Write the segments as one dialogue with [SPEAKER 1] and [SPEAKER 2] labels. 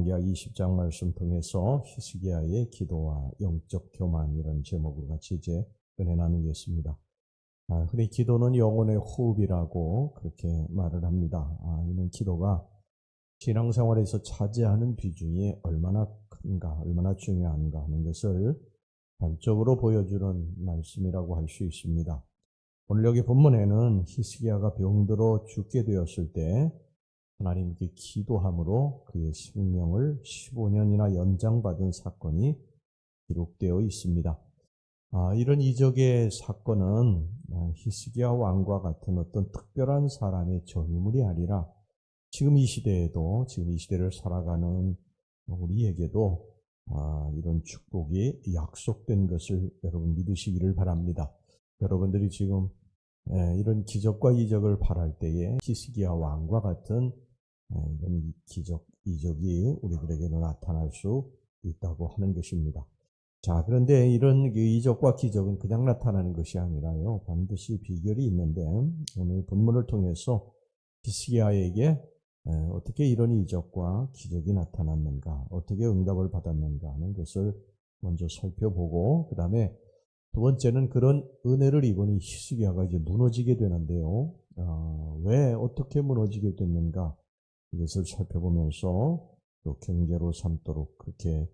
[SPEAKER 1] 열왕기하 20장 말씀 통해서 히스기야의 기도와 영적 교만이라는 제목으로 같이 이제 은혜 나누겠습니다. 흔히 기도는 영혼의 호흡이라고 그렇게 말을 합니다. 이는 기도가 신앙생활에서 차지하는 비중이 얼마나 큰가, 얼마나 중요한가 하는 것을 단적으로 보여주는 말씀이라고 할 수 있습니다. 오늘 여기 본문에는 히스기야가 병들어 죽게 되었을 때 하나님께 기도함으로 그의 생명을 15년이나 연장받은 사건이 기록되어 있습니다. 이런 이적의 사건은 히스기야 왕과 같은 어떤 특별한 사람의 전유물이 아니라 지금 이 시대에도, 지금 이 시대를 살아가는 우리에게도 이런 축복이 약속된 것을 여러분 믿으시기를 바랍니다. 여러분들이 지금 이런 기적과 이적을 바랄 때에 히스기야 왕과 같은 이런 기적, 이적이 우리들에게도 나타날 수 있다고 하는 것입니다. 자, 그런데 이런 이적과 기적은 그냥 나타나는 것이 아니라요, 반드시 비결이 있는데, 오늘 본문을 통해서 히스기야에게 어떻게 이런 이적과 기적이 나타났는가, 어떻게 응답을 받았는가 하는 것을 먼저 살펴보고, 그 다음에 두 번째는 그런 은혜를 입은 히스기야가 이제 무너지게 되는데요. 왜 어떻게 무너지게 됐는가, 이것을 살펴보면서 또 경계로 삼도록 그렇게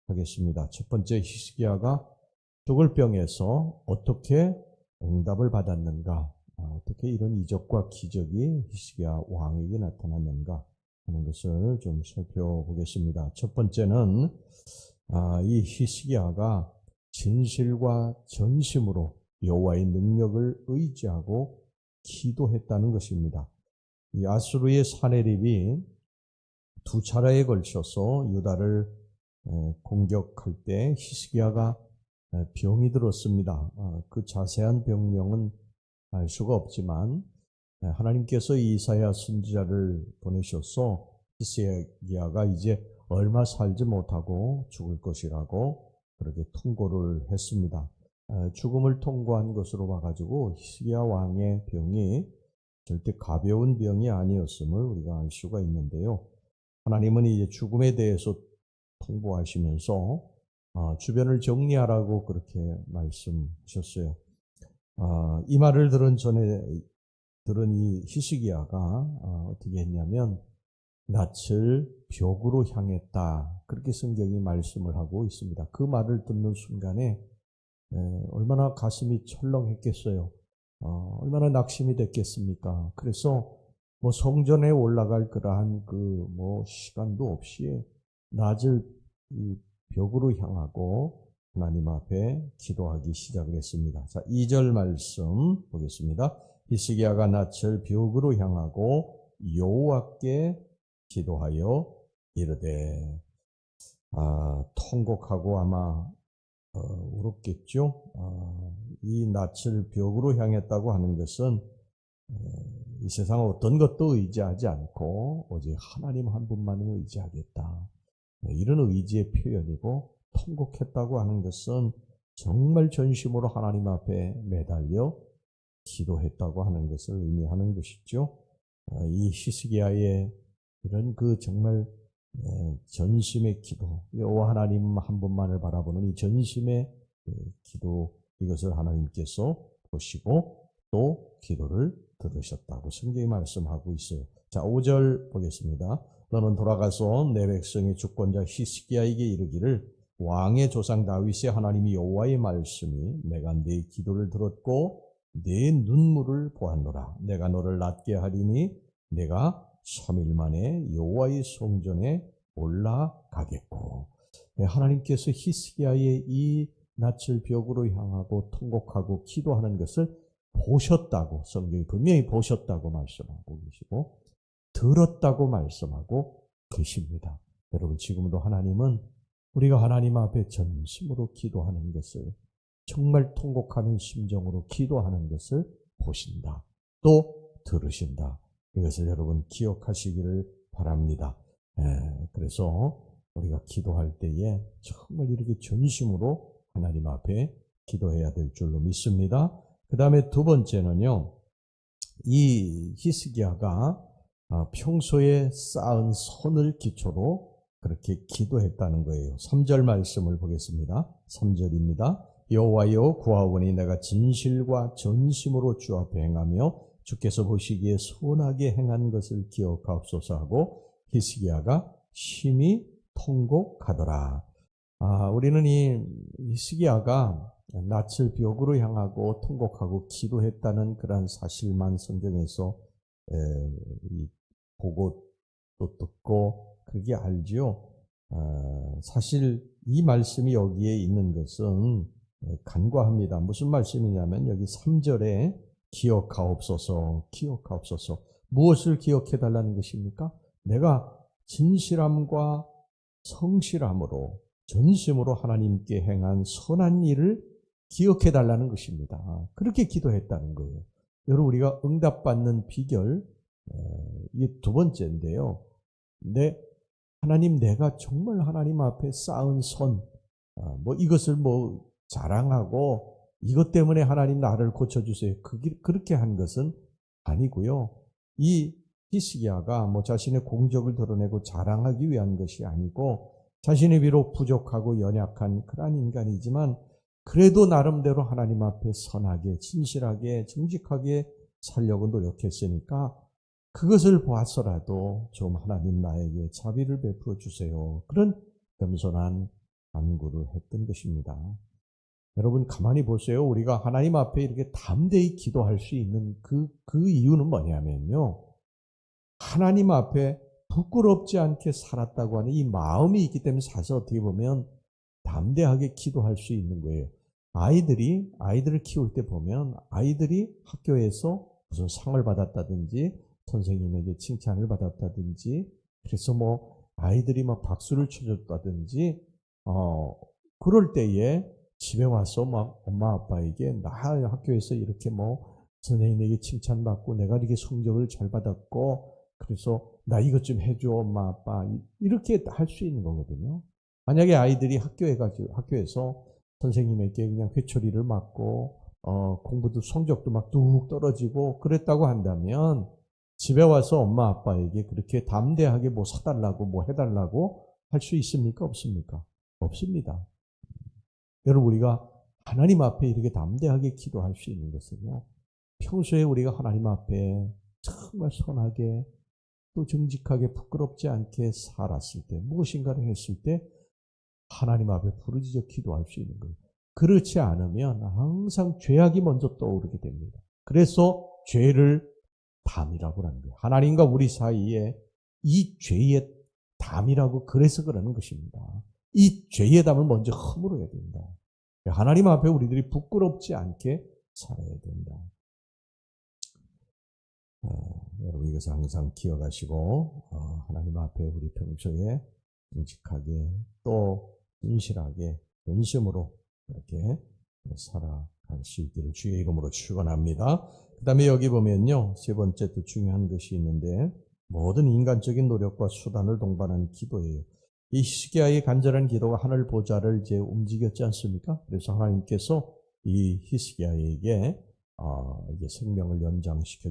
[SPEAKER 1] 하겠습니다. 첫 번째, 히스기야가 죽을 병에서 어떻게 응답을 받았는가, 어떻게 이런 이적과 기적이 히스기야 왕에게 나타났는가 하는 것을 좀 살펴보겠습니다. 첫 번째는 이 히스기야가 진실과 전심으로 여호와의 능력을 의지하고 기도했다는 것입니다. 이 아수르의 사내립이 두 차례에 걸쳐서 유다를 공격할 때 히스기야가 병이 들었습니다. 그 자세한 병명은 알 수가 없지만 하나님께서 이사야 선지자를 보내셔서 히스기야가 이제 얼마 살지 못하고 죽을 것이라고 그렇게 통고를 했습니다. 죽음을 통고한 것으로 봐가지고 히스기야 왕의 병이 절대 가벼운 병이 아니었음을 우리가 알 수가 있는데요. 하나님은 이제 죽음에 대해서 통보하시면서 주변을 정리하라고 그렇게 말씀하셨어요. 이 말을 들은 이 히스기야가 어떻게 했냐면 낯을 벽으로 향했다, 그렇게 성경이 말씀을 하고 있습니다. 그 말을 듣는 순간에 얼마나 가슴이 철렁했겠어요. 얼마나 낙심이 됐겠습니까? 그래서 성전에 올라갈 그러한 시간도 없이 낯을 이 벽으로 향하고 하나님 앞에 기도하기 시작을 했습니다. 자, 2절 말씀 보겠습니다. 히스기야가 낯을 벽으로 향하고 여호와께 기도하여 이르되, 통곡하고 아마 울었겠죠. 이 낯을 벽으로 향했다고 하는 것은 이 세상 어떤 것도 의지하지 않고 오직 하나님 한 분만을 의지하겠다, 이런 의지의 표현이고, 통곡했다고 하는 것은 정말 전심으로 하나님 앞에 매달려 기도했다고 하는 것을 의미하는 것이죠. 이 히스기야의 이런 정말 전심의 기도, 여호와 하나님 한 분만을 바라보는 이 전심의 기도, 이것을 하나님께서 보시고 또 기도를 들으셨다고 성경이 말씀하고 있어요. 자, 5절 보겠습니다. 너는 돌아가서 내 백성의 주권자 히스기야에게 이르기를, 왕의 조상 다윗의 하나님이 여호와의 말씀이 내가 네 기도를 들었고 네 눈물을 보았노라. 내가 너를 낫게 하리니 내가 3일 만에 여호와의 성전에 올라가겠고. 하나님께서 히스기야의 이 낯을 벽으로 향하고 통곡하고 기도하는 것을 보셨다고, 성경이 분명히 보셨다고 말씀하고 계시고 들었다고 말씀하고 계십니다. 여러분, 지금도 하나님은 우리가 하나님 앞에 전심으로 기도하는 것을, 정말 통곡하는 심정으로 기도하는 것을 보신다, 또 들으신다. 이것을 여러분 기억하시기를 바랍니다. 그래서 우리가 기도할 때에 정말 이렇게 전심으로 하나님 앞에 기도해야 될 줄로 믿습니다. 그 다음에 두 번째는요, 이 히스기야가 평소에 쌓은 선을 기초로 그렇게 기도했다는 거예요. 3절 말씀을 보겠습니다. 3절입니다. 여호와여 구하오니 내가 진실과 전심으로 주 앞에 행하며 주께서 보시기에 선하게 행한 것을 기억하옵소서 하고 히스기야가 심히 통곡하더라. 우리는 이 히스기야가 낯을 벽으로 향하고 통곡하고 기도했다는 그런 사실만 성경에서 보고 또 듣고 그렇게 알지요. 사실 이 말씀이 여기에 있는 것은 간과합니다. 무슨 말씀이냐면 여기 3절에 기억하옵소서, 기억하옵소서. 무엇을 기억해달라는 것입니까? 내가 진실함과 성실함으로 전심으로 하나님께 행한 선한 일을 기억해달라는 것입니다. 그렇게 기도했다는 거예요. 여러분, 우리가 응답받는 비결, 이게 두 번째인데요. 하나님, 내가 정말 하나님 앞에 쌓은 선, 이것을 자랑하고 이것 때문에 하나님 나를 고쳐주세요. 그렇게 한 것은 아니고요. 이 히스기야가 자신의 공적을 드러내고 자랑하기 위한 것이 아니고 자신이 비록 부족하고 연약한 그러한 인간이지만 그래도 나름대로 하나님 앞에 선하게, 진실하게, 정직하게 살려고 노력했으니까 그것을 보았어라도 좀 하나님 나에게 자비를 베풀어 주세요. 그런 겸손한 간구를 했던 것입니다. 여러분 가만히 보세요. 우리가 하나님 앞에 이렇게 담대히 기도할 수 있는 그 이유는 뭐냐면요. 하나님 앞에 부끄럽지 않게 살았다고 하는 이 마음이 있기 때문에 사실 어떻게 보면 담대하게 기도할 수 있는 거예요. 아이들을 키울 때 보면 아이들이 학교에서 무슨 상을 받았다든지 선생님에게 칭찬을 받았다든지 그래서 아이들이 막 박수를 쳐줬다든지 그럴 때에 집에 와서 막 엄마 아빠에게 나 학교에서 이렇게 선생님에게 칭찬받고 내가 이렇게 성적을 잘 받았고 그래서 나 이것 좀 해줘 엄마 아빠 이렇게 할 수 있는 거거든요. 만약에 아이들이 학교에서 선생님에게 그냥 회초리를 맞고 공부도 성적도 막 뚝 떨어지고 그랬다고 한다면 집에 와서 엄마 아빠에게 그렇게 담대하게 사달라고 해달라고 할 수 있습니까? 없습니까? 없습니다. 여러분 우리가 하나님 앞에 이렇게 담대하게 기도할 수 있는 것은요. 평소에 우리가 하나님 앞에 정말 선하게 또 정직하게 부끄럽지 않게 살았을 때 무엇인가를 했을 때 하나님 앞에 부르짖어 기도할 수 있는 거예요. 그렇지 않으면 항상 죄악이 먼저 떠오르게 됩니다. 그래서 죄를 담이라고 하는 거예요. 하나님과 우리 사이에 이 죄의 담이라고 그래서 그러는 것입니다. 이 죄의 담을 먼저 허물어야 된다. 하나님 앞에 우리들이 부끄럽지 않게 살아야 된다. 여러분 이것을 항상 기억하시고 하나님 앞에 우리 평소에 정직하게 또 진실하게 전심으로 이렇게 살아갈 수 있기를 주의 이름으로 축원합니다. 그 다음에 여기 보면요. 세 번째 또 중요한 것이 있는데 모든 인간적인 노력과 수단을 동반한 기도예요. 이 히스기야의 간절한 기도가 하늘 보좌를 이제 움직였지 않습니까? 그래서 하나님께서 이 히스기야에게 이제 생명을 연장시켜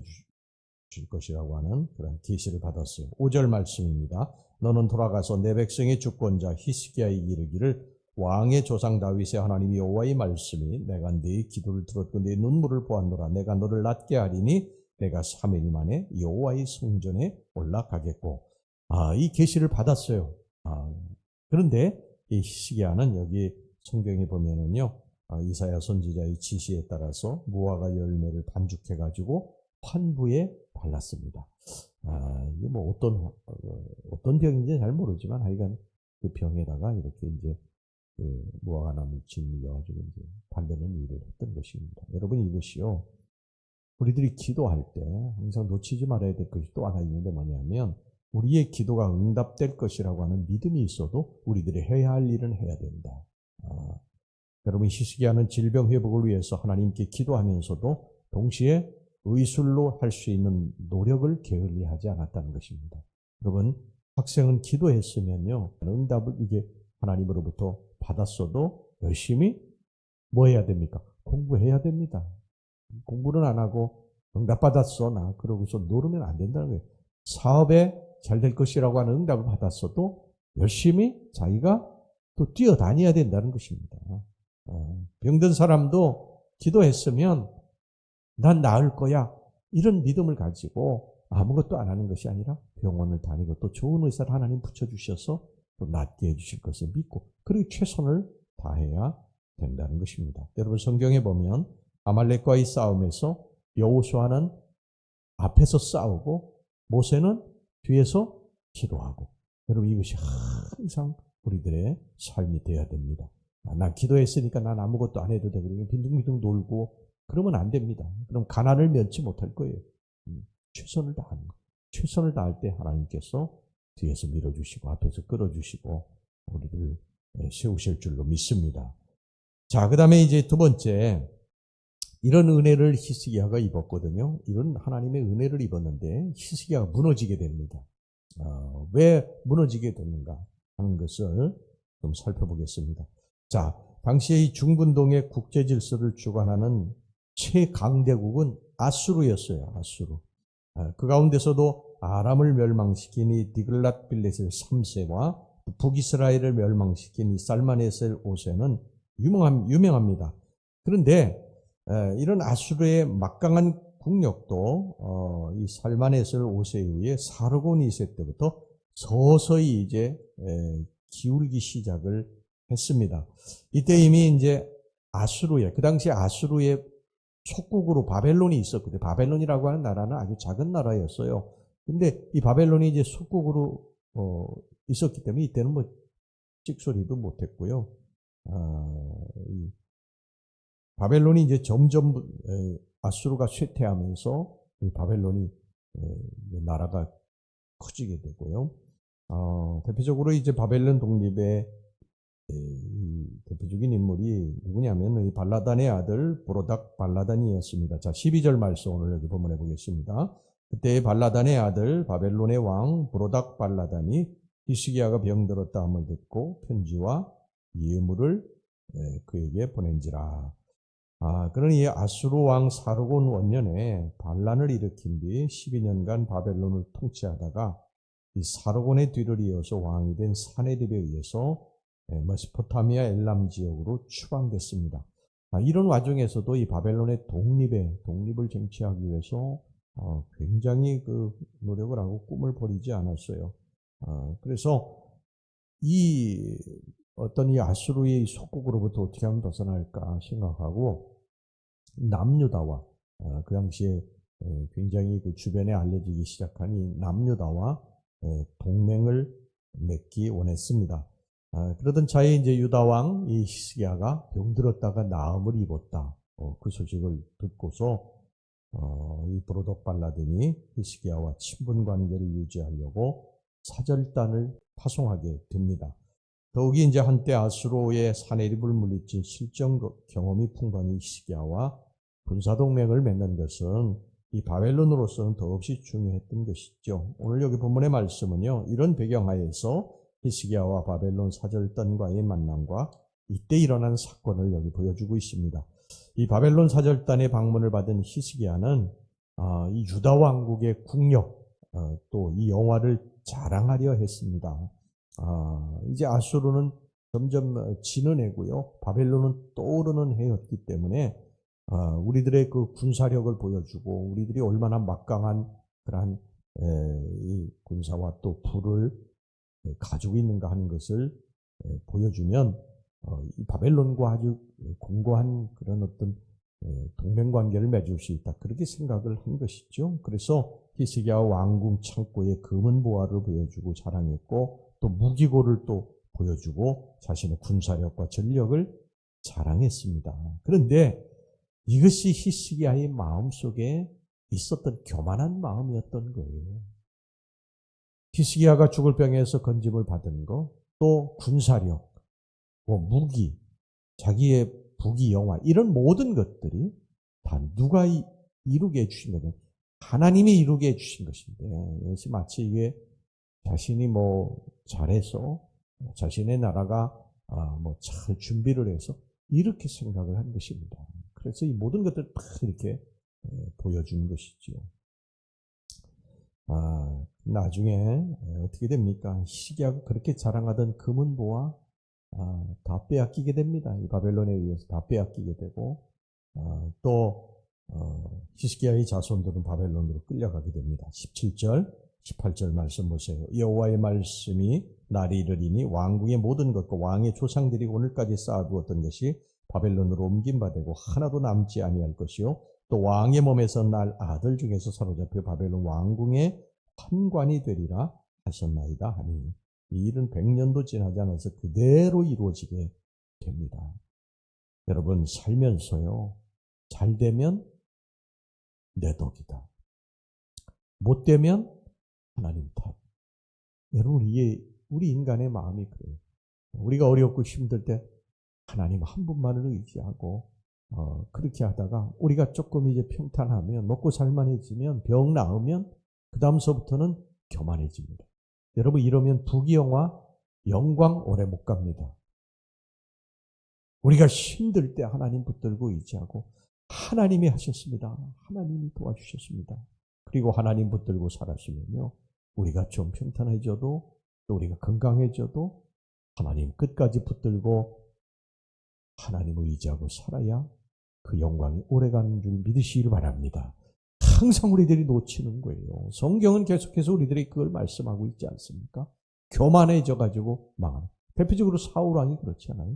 [SPEAKER 1] 줄 것이라고 하는 그런 계시를 받았어요. 5절 말씀입니다. 너는 돌아가서 내 백성의 주권자 히스기야에게 이르기를 왕의 조상 다윗의 하나님 여호와의 말씀이 내가 네 기도를 들었고 네 눈물을 보았노라. 내가 너를 낫게 하리니 내가 3일 만에 여호와의 성전에 올라가겠고. 이 계시를 받았어요. 그런데 이 히스기야는 여기 성경에 보면은요. 이사야 선지자의 지시에 따라서 무화과 열매를 반죽해가지고 환부에 발랐습니다. 이게 어떤 병인지 잘 모르지만 하여간 그 병에다가 이렇게 이제 무화과 나무 진미가지고 이제 바르는 일을 했던 것입니다. 여러분 이것이요. 우리들이 기도할 때 항상 놓치지 말아야 될 것이 또 하나 있는데 뭐냐면 우리의 기도가 응답될 것이라고 하는 믿음이 있어도 우리들이 해야 할 일은 해야 된다. 여러분 히스기야는 질병 회복을 위해서 하나님께 기도하면서도 동시에 의술로 할 수 있는 노력을 게을리하지 않았다는 것입니다. 여러분 학생은 기도했으면요. 응답을 이게 하나님으로부터 받았어도 열심히 뭐 해야 됩니까? 공부해야 됩니다. 공부는 안 하고 응답받았어 나 그러고서 놀으면 안 된다는 거예요. 사업에 잘 될 것이라고 하는 응답을 받았어도 열심히 자기가 또 뛰어다녀야 된다는 것입니다. 병든 사람도 기도했으면 난 나을 거야 이런 믿음을 가지고 아무것도 안 하는 것이 아니라 병원을 다니고 또 좋은 의사를 하나님 붙여주셔서 또 낫게 해주실 것을 믿고 그리고 최선을 다해야 된다는 것입니다. 여러분 성경에 보면 아말렉과의 싸움에서 여호수아는 앞에서 싸우고 모세는 뒤에서 기도하고 여러분 이것이 항상 우리들의 삶이 되어야 됩니다. 난 기도했으니까 난 아무것도 안 해도 되고 빈둥빈둥 놀고 그러면 안 됩니다. 그럼 가난을 면치 못할 거예요. 최선을 다하는 거. 최선을 다할 때 하나님께서 뒤에서 밀어주시고 앞에서 끌어주시고 우리를 세우실 줄로 믿습니다. 자, 그 다음에 이제 두 번째 이런 은혜를 히스기야가 입었거든요. 이런 하나님의 은혜를 입었는데 히스기야가 무너지게 됩니다. 왜 무너지게 됐는가 하는 것을 좀 살펴보겠습니다. 자, 당시에 이 중근동의 국제 질서를 주관하는 최강대국은 아수르였어요. 아수르. 그 가운데서도 아람을 멸망시킨 이 디글랏빌레셀 3세와 북이스라엘을 멸망시킨 이 살마네셀 5세는 유명합니다. 그런데 이런 아수르의 막강한 국력도 이 살마네셀 5세 이후에 사르곤 2세 때부터 서서히 이제 기울기 시작을 했습니다. 이때 이미 이제 아수르의 그 당시 아수르의 속국으로 바벨론이 있었거든요. 바벨론이라고 하는 나라는 아주 작은 나라였어요. 근데 이 바벨론이 이제 속국으로 있었기 때문에 이때는 뭐 찍소리도 못했고요. 바벨론이 이제 점점 아수르가 쇠퇴하면서 이 바벨론이 나라가 커지게 되고요. 대표적으로 이제 바벨론 독립의 대표적인 인물이 누구냐면 이 발라단의 아들 브로닥 발라단이었습니다. 자, 12절 말씀 오늘 여기 본문해 보겠습니다. 그때 발라단의 아들 바벨론의 왕 브로닥 발라단이 히스기야가 병들었다 함을 듣고 편지와 예물을 그에게 보낸지라. 그러니 아수르 왕 사르곤 원년에 반란을 일으킨 뒤 12년간 바벨론을 통치하다가 이 사르곤의 뒤를 이어서 왕이 된 사네립에 의해서 메소포타미아 엘람 지역으로 추방됐습니다. 이런 와중에서도 이 바벨론의 독립을 쟁취하기 위해서 굉장히 그 노력을 하고 꿈을 버리지 않았어요. 그래서 이 아수르의 속국으로부터 어떻게 하면 벗어날까 생각하고 남유다와 그 당시에 굉장히 그 주변에 알려지기 시작한 이 남유다와 동맹을 맺기 원했습니다. 그러던 차에 이제 유다 왕 이 히스기야가 병들었다가 나음을 입었다. 그 소식을 듣고서 이 브로덕 발라단이 히스기야와 친분 관계를 유지하려고 사절단을 파송하게 됩니다. 더욱이 이제 한때 아수르의 사네립을 물리친 실전 경험이 풍부한 히스기야와 군사동맹을 맺는 것은 이 바벨론으로서는 더없이 중요했던 것이죠. 오늘 여기 본문의 말씀은요, 이런 배경하에서 히스기야와 바벨론 사절단과의 만남과 이때 일어난 사건을 여기 보여주고 있습니다. 이 바벨론 사절단의 방문을 받은 히스기야는 이 유다 왕국의 국력, 또 이 영화를 자랑하려 했습니다. 이제 아수르는 점점 지는 해고요, 바벨론은 떠오르는 해였기 때문에 우리들의 그 군사력을 보여주고 우리들이 얼마나 막강한 그러한 이 군사와 또 부를 가지고 있는가 하는 것을 보여주면 이 바벨론과 아주 공고한 그런 어떤 동맹관계를 맺을 수 있다. 그렇게 생각을 한 것이죠. 그래서 히스기야 왕궁 창고에 금은 보화를 보여주고 자랑했고 또 무기고를 또 보여주고 자신의 군사력과 전력을 자랑했습니다. 그런데 이것이 히스기야의 마음속에 있었던 교만한 마음이었던 거예요. 히스기야가 죽을 병에서 건짐을 받은 거, 또 군사력, 무기, 자기의 부귀 영화 이런 모든 것들이 다 누가 이루게 해주신 거냐? 하나님이 이루게 해주신 것인데 이것이 마치 이게 자신이 잘해서 자신의 나라가 잘 준비를 해서 이렇게 생각을 한 것입니다. 그래서 이 모든 것들을 다 이렇게 보여준 것이죠. 나중에 어떻게 됩니까? 히스기야가 그렇게 자랑하던 금은보화 다 빼앗기게 됩니다. 이 바벨론에 의해서 다 빼앗기게 되고 또 히스기야의 자손들은 바벨론으로 끌려가게 됩니다. 17절, 18절 말씀 보세요. 여호와의 말씀이 날이 이르리니 왕궁의 모든 것과 왕의 조상들이 오늘까지 쌓아두었던 것이 바벨론으로 옮긴 바 되고 하나도 남지 아니할 것이요 또 왕의 몸에서 날 아들 중에서 사로잡혀 바벨론 왕궁의 판관이 되리라 하셨나이다 하니 이 일은 100년도 지나지 않아서 그대로 이루어지게 됩니다. 여러분 살면서요 잘 되면 내 덕이다. 못 되면 하나님 탓. 여러분 이게 우리 인간의 마음이 그래요. 우리가 어렵고 힘들 때 하나님 한 분만을 의지하고 그렇게 하다가 우리가 조금 이제 평탄하면 먹고 살만해지면 병 나으면 그 다음서부터는 교만해집니다. 여러분 이러면 부귀영화 영광 오래 못 갑니다. 우리가 힘들 때 하나님 붙들고 의지하고 하나님이 하셨습니다. 하나님이 도와주셨습니다. 그리고 하나님 붙들고 살았으면요. 우리가 좀 평탄해져도 또 우리가 건강해져도 하나님 끝까지 붙들고 하나님을 의지하고 살아야 그 영광이 오래가는 줄 믿으시기를 바랍니다. 항상 우리들이 놓치는 거예요. 성경은 계속해서 우리들이 그걸 말씀하고 있지 않습니까? 교만해져가지고 망하는. 대표적으로 사울왕이 그렇지 않아요?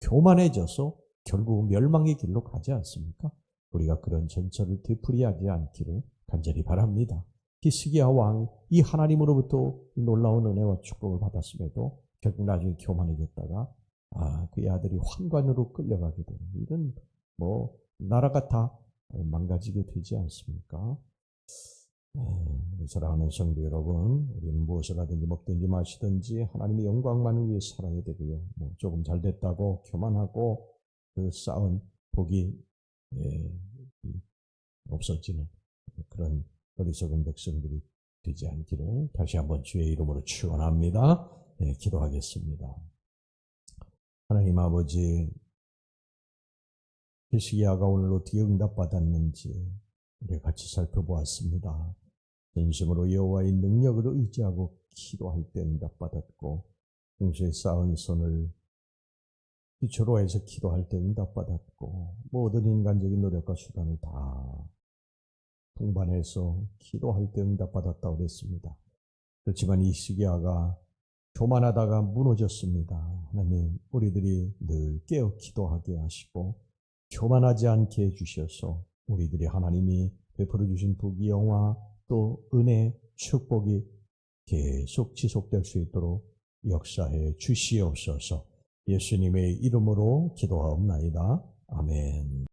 [SPEAKER 1] 교만해져서 결국 멸망의 길로 가지 않습니까? 우리가 그런 전철을 되풀이하지 않기를 간절히 바랍니다. 히스기야 왕, 이 하나님으로부터 놀라운 은혜와 축복을 받았음에도 결국 나중에 교만해졌다가 그의 아들이 환관으로 끌려가게 되는 일은 나라가 다 망가지게 되지 않습니까? 사랑하는 성도 여러분, 우리는 무엇을 하든지 먹든지 마시든지 하나님의 영광만을 위해 살아야 되고요. 조금 잘 됐다고 교만하고 그 쌓은 복이 없어지는 그런 어리석은 백성들이 되지 않기를 다시 한번 주의 이름으로 축원합니다. 기도하겠습니다. 하나님 아버지, 히스기야가 오늘 어떻게 응답받았는지 우리가 같이 살펴보았습니다. 진심으로 여호와의 능력을 의지하고 기도할 때 응답받았고 평소에 쌓은 선을 기초로 해서 기도할 때 응답받았고 모든 인간적인 노력과 수단을 다 동반해서 기도할 때 응답받았다고 그랬습니다. 그렇지만 이 히스기야가 교만하다가 무너졌습니다. 하나님, 우리들이 늘 깨어 기도하게 하시고 교만하지 않게 해주셔서 우리들이 하나님이 베풀어 주신 부귀영화 또 은혜, 축복이 계속 지속될 수 있도록 역사해 주시옵소서. 예수님의 이름으로 기도하옵나이다. 아멘.